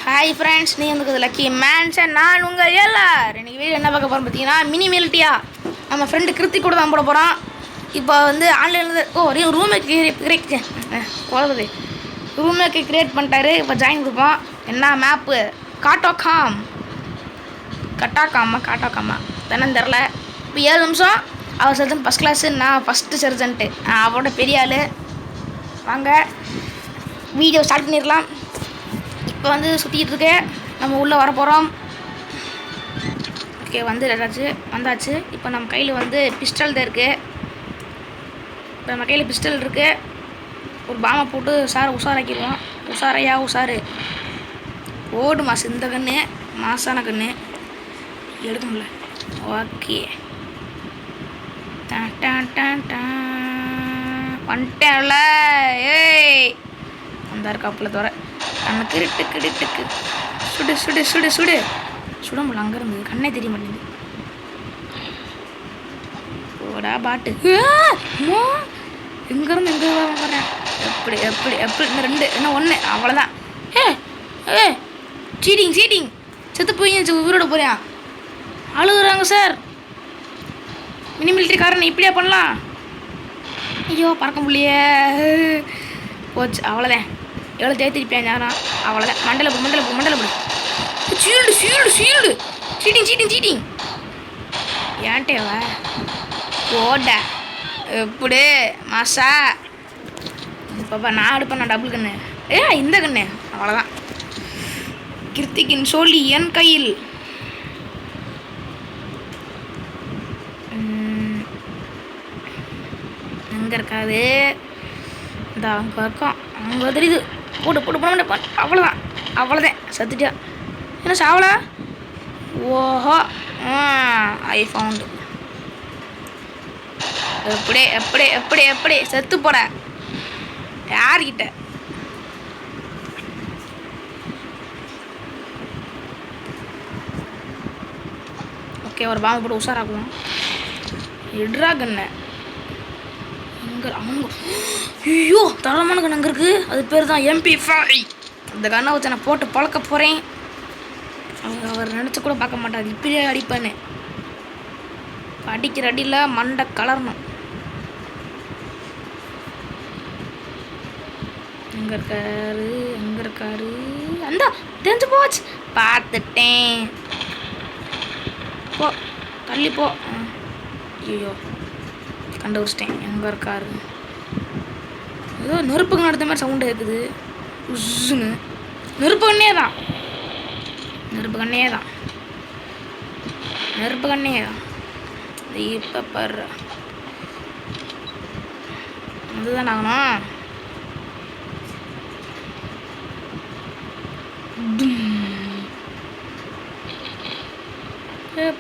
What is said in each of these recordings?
Hi friends, நீ வந்து lucky mansion. நான் உங்கள் எல்லார் இன்றைக்கி வீடியோ என்ன பார்க்க போகிறோம் பார்த்தீங்கன்னா, மினி மிலிட்டியா நம்ம ஃப்ரெண்டு கிருத்தி கூட தான் போட போகிறோம். இப்போ வந்து ஆன்லைனில் ரூமேக்கு க்ரியேட் பண்ணிட்டாரு. இப்போ ஜாயின் கொடுப்போம். என்ன மேப்பு காட்டாக்காமா தானே தெரில. இப்போ 7 நிமிஷம் அவர் சர்ஜன் ஃபஸ்ட் கிளாஸு, நான் ஃபஸ்ட்டு சர்ஜன்ட்டு, அவரோட பெரிய ஆள். வாங்க வீடியோ ஸ்டார்ட் பண்ணிடலாம். இப்போ வந்து சுற்றிக்கிட்டு இருக்கு, நம்ம உள்ளே வர போகிறோம். ஓகே, வந்தாச்சு. இப்போ நம்ம கையில் வந்து பிஸ்டல் தான் இருக்குது. இப்போ நம்ம கையில் பிஸ்டல் இருக்குது. ஒரு பாமை போட்டு உஷாராக்கிடுவோம். உஷாரு ஓடு மாசு. இந்த கன்று மாசான கன்று எடுக்க முடியல. ஓகே, வந்துட்டேன்ல. ஏய் அந்த இருக்காப்புல தவிர நம்ம கிரிட்டுக்கு சுட முடியல. அங்கேருந்து கண்ணே தெரிய மாட்டேங்குது. ஓடா பாட்டு எங்கேருந்து எங்கே வரேன். எப்படி இந்த 2 என்ன 1 அவ்வளோதான். ஏ சீட்டிங் செத்து போய் உயிரோட போகிறேன். அழுகுறாங்க சார். மினி மிலிட்ரிக்காரன் இப்படியா பண்ணலாம்? ஐயோ பறக்க முடியலையே. போச்சு, அவ்வளோதான். எவ்வளோ தேத்திருப்பேன் யாரும். அவ்வளோதான். மண்டல போடு. ஷீல்டு சீட்டிங் ஏன்ட்டேவா போட எப்படி மாசா. இப்போ நான் எடுப்பேன் டபுள் கண்ணு. இந்த கண்ணு அவ்வளோதான். கிருத்திக்கின் சொல்லி என் கையில். எங்கே இருக்காது? இந்த அங்கே இருக்கோம். அங்கே தெரியுது. போட்டு அவ்வளோதான். சத்துட்டியா என்ன சாவலா? ஓஹோ, ஐ ஃபவுண்டு. எப்படி செத்து போட யார்கிட்ட? ஓகே, ஒரு பாம்பு போட்டு உஷாராக்குவோம். இட்ரா கண்ணை அவங்க. ஐயோ தரமான கண்ணு அங்கே இருக்குது. அது பேர் தான் MP5. அந்த கண்ணை வச்சு நான் போட்டு பழக்க போகிறேன். அவர் நினச்சி கூட பார்க்க மாட்டார். இப்படியே அடிப்பேன்னு. அடிக்கிற அடியில் மண்டை கலரணும். எங்கே இருக்காரு? அந்த தெரிஞ்சு போச்சு. பார்த்துட்டேன். போ தள்ளி போ. ஐயோ கண்டுபிடிச்சிட்டேன். எங்கே இருக்காரு? ஏதோ நெருப்புக்கு நடத்த மாதிரி சவுண்டு கேட்குது. உஸ்ஸுன்னு நெருப்பு கண்ணே தான். இப்போ பாரு அதுதான் ஆகணும்.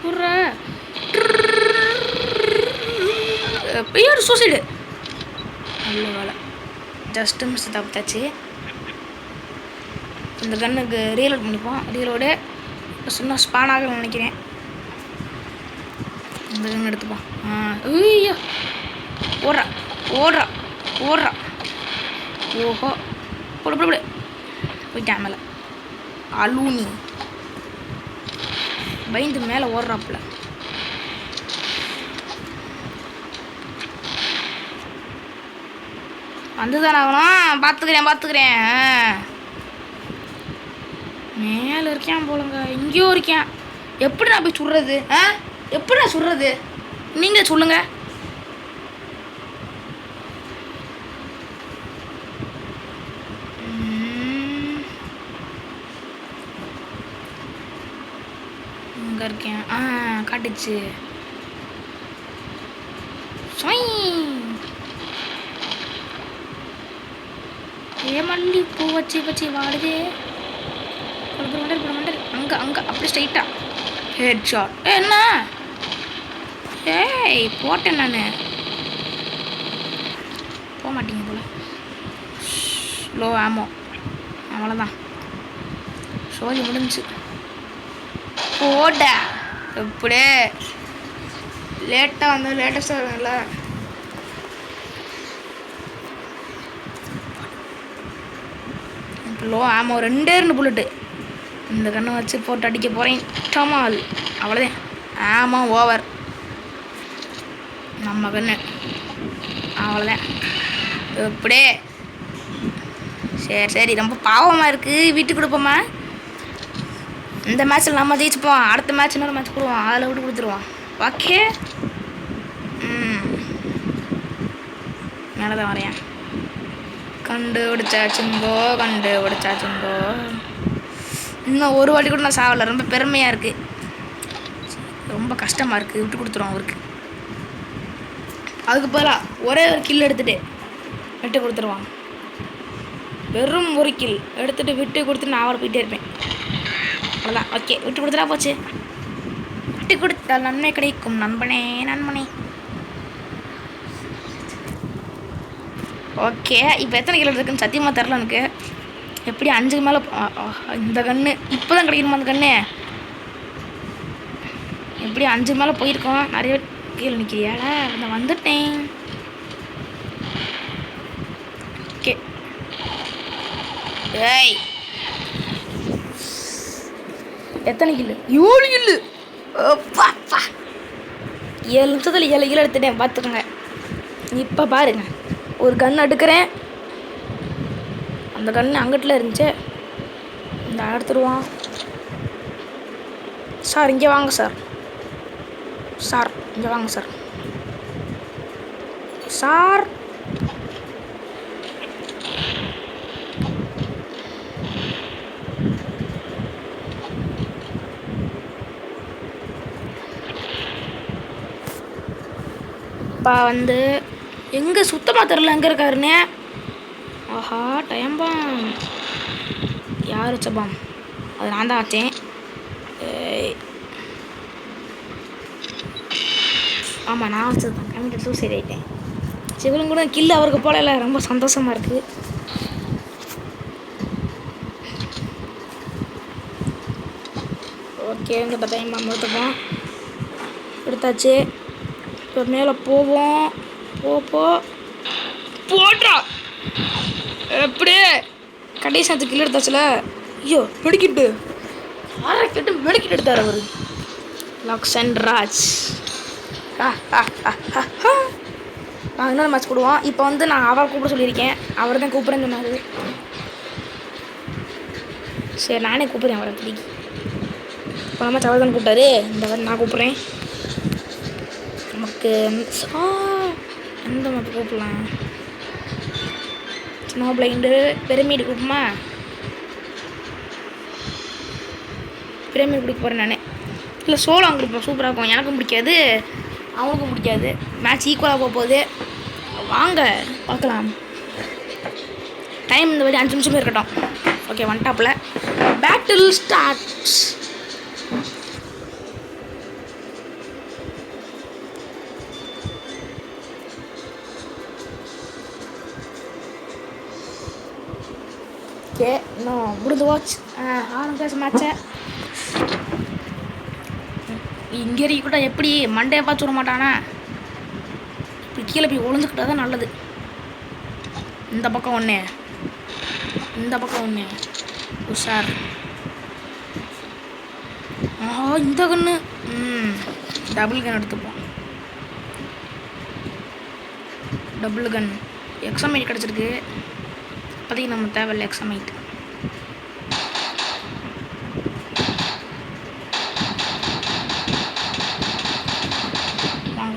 புற ஒரு சூசைடு. நல்ல வேலை, ஜஸ்ட் மிஸ் தப்பித்தாச்சு. இந்த கன்னுக்கு ரீலோட் பண்ணிப்போம். ரீலோடு சொன்னால் ஸ்பான் ஆகணும்னு நினைக்கிறேன். இந்த கன்று எடுத்துப்போம். ஐயோ ஓடுறா. ஓஹோ போடு போயிட்டான் மேலே. அலூனி பயந்து மேலே ஓடுறாப்புல. வந்துதான் ஆகணும். பார்த்துக்கிறேன். மேலே இருக்கேன் போலங்க. எங்கேயோ இருக்கேன். எப்படி நான் போய் சுடுறது? எப்படி நான் சுடுறது? நீங்கள் சொல்லுங்க. இங்கே இருக்கேன். காட்டுச்சு. மல்லி பூ வச்சு வாடுதே. மண்டல் அங்கே அப்படி ஸ்ட்ரைட்டா ஹெட் ஷாட். என்ன போட்டேன் நான். போக மாட்டீங்க போல. லோ ஆமோ. அவ்வளோதான், சோழி முடிஞ்சு. போட எப்படி லேட்டாக வந்து லேட்டஸ்ட்டாக வரும்ல. லோ ஆமாம் 2 புல்லட்டு இந்த கண்ணை வச்சு போட்டு அடிக்க போகிறேன். டமால். அவ்வளோதான். ஆமாம், ஓவர். நம்ம கண்ணு அவ்வளோதான். எப்படியே சரி சரி, ரொம்ப பாவமாக இருக்குது. விட்டு கொடுப்போமா? இந்த மேட்ச்சில் நம்ம ஜெயிச்சுப்போம். அடுத்த மேட்ச் இன்னொரு மேட்ச் கொடுவோம், அதில் விட்டு கொடுத்துருவோம். ஓகே. மேலே தான் வரையன். கண்டுபிடிச்சாச்சுங்கோ. இன்னும் ஒரு வாட்டி கூட நான் சாவலை. ரொம்ப பெருமையாக இருக்குது. ரொம்ப கஷ்டமாக இருக்குது. விட்டு கொடுத்துருவோம் அவருக்கு. அதுக்கு பதிலாக ஒரே ஒரு கில் எடுத்துகிட்டு விட்டு கொடுத்துருவான். வெறும் ஒரு கில் எடுத்துகிட்டு விட்டு கொடுத்துட்டு நான் அவரை போயிட்டே இருப்பேன். அவ்வளோதான். ஓகே, விட்டு கொடுத்துட்டா போச்சு. விட்டு கொடுத்தால் நன்மை கிடைக்கும். நண்பனே. ஓகே, இப்போ எத்தனை கிலோ இருக்குன்னு சத்தியமாக தெரில எனக்கு. எப்படி 5க்கு மேலே. இந்த கன்று இப்போ தான் கிடைக்கணுமா? அந்த கன்று எப்படி 5 மேலே போயிருக்கோம். நிறைய கீழே நிற்கிறியாடா? நான் வந்துட்டேன். ஓகே. ஏய், எத்தனை கில்லு? 7 கில்லு. 7 நிமிஷத்தில் 7 கிலோ எடுத்துட்டேன். பார்த்துக்கோங்க. இப்போ பாருங்க, ஒரு கன்று எடுக்கிறேன். அந்த கன்று அங்கிட்டில் இருந்துச்சு. இந்த எடுத்துருவான். சார் இங்கே வாங்க சார். இங்கே வாங்க சார். இப்போ வந்து எங்கே சுத்தமாக தெரில எங்கே இருக்காருன்னு. ஆஹா, டயம்பாம். யார் வச்சப்பாம்? அது நான் தான் வச்சேன். ஆமாம், நான் வச்சதுதான். கம்மிட்டு சூசைட் ஆகிட்டேன். சிவலும் கூட கில்லு அவருக்கு போல. ரொம்ப சந்தோஷமாக இருக்குது. ஓகே, இந்த டைம் நம்ம எடுத்துப்போம். எடுத்தாச்சு. இப்போ மேலே போவோம். போட்றா. எப்படி கடைசி நேரத்துக்கு கில்லு எடுத்தாச்சுல. ஐயோ, மெடிக்கிட்டு மெடிக்கிட்டு எடுத்தார் அவர். லக்ஷன் ராஜ். நான் இன்னொரு மேட்ச் போடுவோம். இப்போ வந்து நான் அவரை கூப்பிட சொல்லியிருக்கேன். அவர் தான் கூப்பிட்றேன்னு சொன்னார். சரி, நானே கூப்பிட்றேன் அவரை திருப்பி. இப்போ மேட்ச் அவர் தான் கூப்பிட்டாரு. இந்த மாதிரி நான் கூப்பிட்றேன். நமக்கு எந்த மேட்ச் கூப்பிடலாம்? ஸ்னோ பிளைண்டு பிரமிடு கூப்பிடுமா? பிரமிடு கொடுக்க போகிறேன் நான். இல்லை, சோளம் அங்கே இருப்போம். சூப்பராக இருக்கும். எனக்கும் பிடிக்காது, அவனுக்கும் பிடிக்காது. மேட்ச் ஈக்குவலாக போக போகுது. வாங்க பார்க்கலாம். டைம் இந்த மாதிரி 5 நிமிஷமே இருக்கட்டும். ஓகே, ஒன் டாப்பில் பேட்டில் ஸ்டார்ட்ஸ். ஓகே, இன்னும் முடிஞ்சு வாட்ச் ஆரம்பிச்ச மேட்சை. இங்கே கூட எப்படி மண்டையை பார்த்து விட மாட்டானா? இப்படி கீழே போய் ஒளிஞ்சுக்கிட்டா தான் நல்லது. இந்த பக்கம் ஒன்று, இந்த பக்கம் ஒன்று. உஷார். இந்த கன்று. டபுள் கன் எடுத்துப்போம். டபுள் கன் எக்ஸாமைட் கிடச்சிருக்கு. இப்போதைக்கு நம்ம தேவையில்லை எக்ஸாமைட்.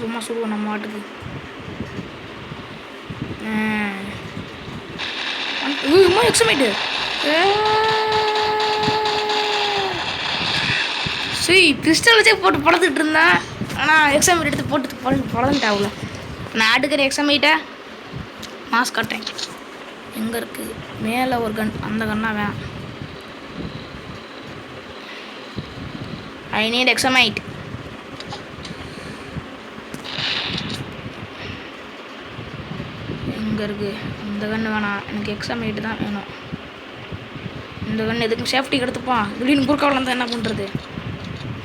சும்மா சுடுவோம் நம்ம மாட்டுக்கு. எக்ஸாமைட்டு. சரி, பிஸ்டல் வச்சே போட்டு பழந்துட்டு இருந்தேன். ஆனால் எக்ஸாமைட் எடுத்து போட்டு பழந்துட்டேன். அவ்வளோ நான் அடுக்கிற எக்ஸாமைட்டை மாஸ்க் கட்டேன். எங்கே இருக்குது? மேலே ஒரு கன். அந்த கன்னா வேணாம். I need examite. எங்கே இருக்குது? இந்த கன்று வேணாம், எனக்கு எக்ஸாமைட்டு தான் வேணும். இந்த கன்று எதுக்கு? சேஃப்டிக்கு எடுத்துப்பான். திடீர்னு குறுக்காவில் வந்தால் என்ன பண்ணுறது?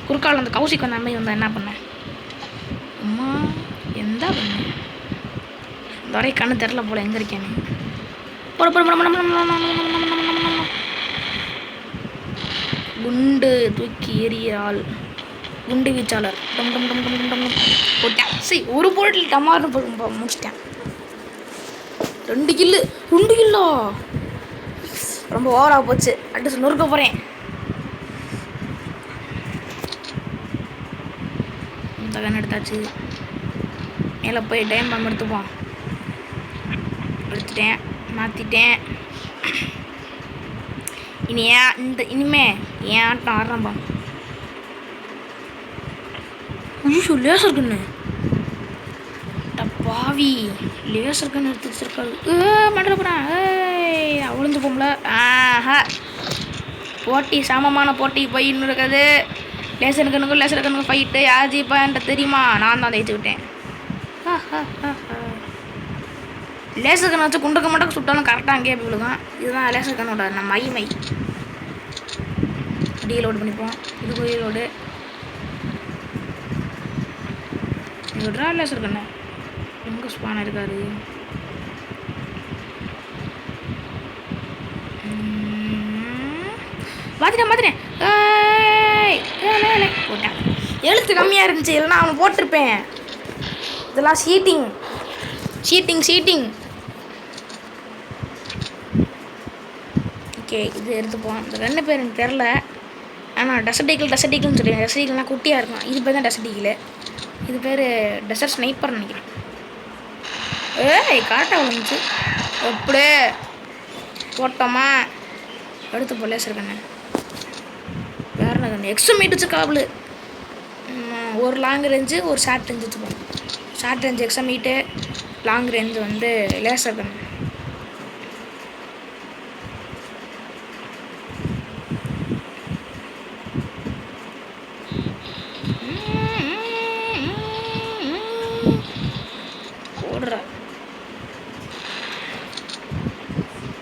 குறுக்காவில் அந்த கௌசிக் வந்த மாதிரி வந்தால் என்ன பண்ணேன்? அம்மா எந்த பண்ணு இந்த வரைக்கும் கண்ணு தெரில போல். எங்கே இருக்கேன்னு குண்டு தூக்கி எறியால் குண்டு வீச்சாளர் டம் டம் டம் டம் டம் போட்டேன். சரி ஒரு போட்டில் டமார்னு முடிச்சிட்டேன். 2 கில்லு. 2 கில்லோ ரொம்ப ஓவராக போச்சு. அடுத்து நொறுக்க போகிறேன். இந்த கன் எடுத்தாச்சு. மேலே போய் டைம் பாம்பு எடுத்துப்போம். எடுத்துட்டேன், மாற்றிட்டேன். இனிமே ஏன் ஆட்டம் ஆரம்பம். ஐயோ லேசர் கண்ணு பாவி. லேசர் கண்ணு எடுத்து வச்சிருக்காரு. மண்டல போகிறான். விழுந்து போம்ல. ஆஹா போட்டி சமமான போட்டி போயின்னு இருக்குது. லேசர் கண்ணுக்கும் ஃபைட்டு. யார் ஜீப்பான்ட்டு தெரியுமா? நான் தான் ஜெயிச்சுக்கிட்டேன். லேசர் கண்ணை வச்சு குண்டுக்க மட்டும் சுட்டாலும் கரெக்டாக அங்கேயே போய் விழுகும். இதுதான் லேசர் கண்ணோட நம்ம மகிமை. டீலோடு பண்ணிப்போம். இது கோயிலோடு விட்றா. லேசர் கண்ணை எங்கே ஸ்பான் இருக்காரு? மாற்றிட்டேன். போட்டேன். எழுத்து கம்மியாக இருந்துச்சு, இல்லைன்னா அவனை போட்டிருப்பேன். இதெல்லாம் சீட்டிங். ஓகே இது எடுத்துப்போம். இந்த 2 பேர் எனக்கு தெரில. ஆனால் டெசர்டிக்கல்னு சொல்லுவேன். டெசர்டிக்கல்னால் குட்டியாக இருக்கும். இது பேர் தான் டெசர்டிக்கல். இது பேர் டெசர்ட் ஸ்னைப்பர்னு நினைக்கிறேன். கரெக்டாக விழுந்துச்சு. எப்படி போட்டோமா? எடுத்து போல வச்சுருக்கண்ணே. வேறு என்ன கண்ணு? எக்ஸ்ட்ரமேட் வச்சு காபிள். ஒரு லாங் ரேஞ்சு ஒரு ஷார்ட் ரேஞ்சு வச்சுப்போம். ஷார்ட் ரேஞ்சு எக்ஸ்ட்ரமேட்டு, லாங் ரேஞ்சு வந்து லேசர் கண்ணு.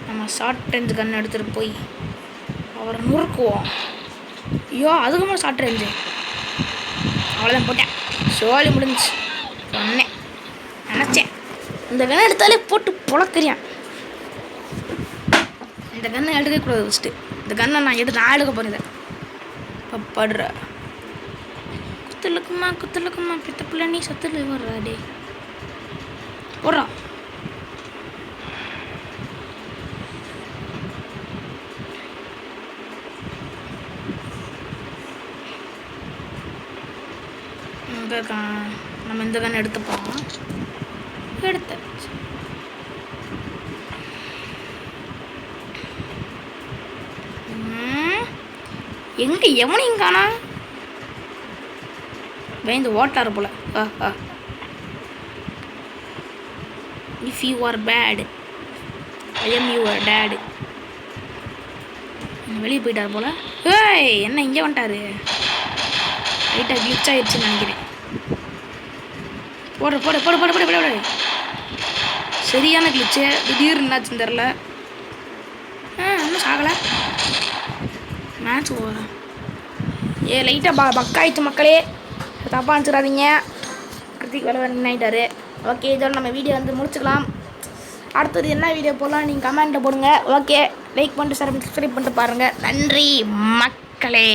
நம்ம ஷார்ட் ரேஞ்சு கன் எடுத்துகிட்டு போய் அவரை நுறுக்குவோம். ஐயோ அதுக்குமா ஷார்ட் ரேஞ்சு. அவ்வளோதான் போட்டேன். சோழி முடிஞ்சிச்சு. சொன்னேன், நினச்சேன். இந்த கண்ணை எடுத்தாலே போட்டு பொழக்கிறியான். இந்த கண்ணை எடுக்கக்கூடாது ஃபஸ்ட்டு. இந்த கண்ணை நான் எடுக்க போகிறேன். படுற குத்துலுக்குமா பித்த பிள்ளை நீ சத்துல வர்றா டே போடுறா. நம்ம இந்த கண்ணை எடுத்துப்போம். எடுத்த எங்க எவனையும் காணா. பயந்து ஓட்டாரு போல. If you are bad I am your dad. வெளியே போயிட்டார் போல. என்ன இங்கே வந்துட்டாரு? லைட்டாக கிளிச் ஆயிடுச்சுன்னு நினைக்கிறேன். போடு. சரியான கிளிச்சு. திடீர்னு என்னாச்சுன்னு தெரில. இன்னும் சாகலை. மேட்ச் ஓவரா? லைட்டாக பக்காயிடுச்சு மக்களே. தப்பாக அனுப்பிச்சிடாதீங்க. கிருத்திக் வேலை நின்னாயிட்டாரு. ஓகே இதோட நம்ம வீடியோ வந்து முடிச்சுக்கலாம். அடுத்தது என்ன வீடியோ போடலாம் நீங்கள் கமெண்ட்டில் போடுங்க. ஓகே லைக் பண்ணிட்டு சப்ஸ்கிரைப் பண்ணிட்டு பாருங்கள். நன்றி மக்களே.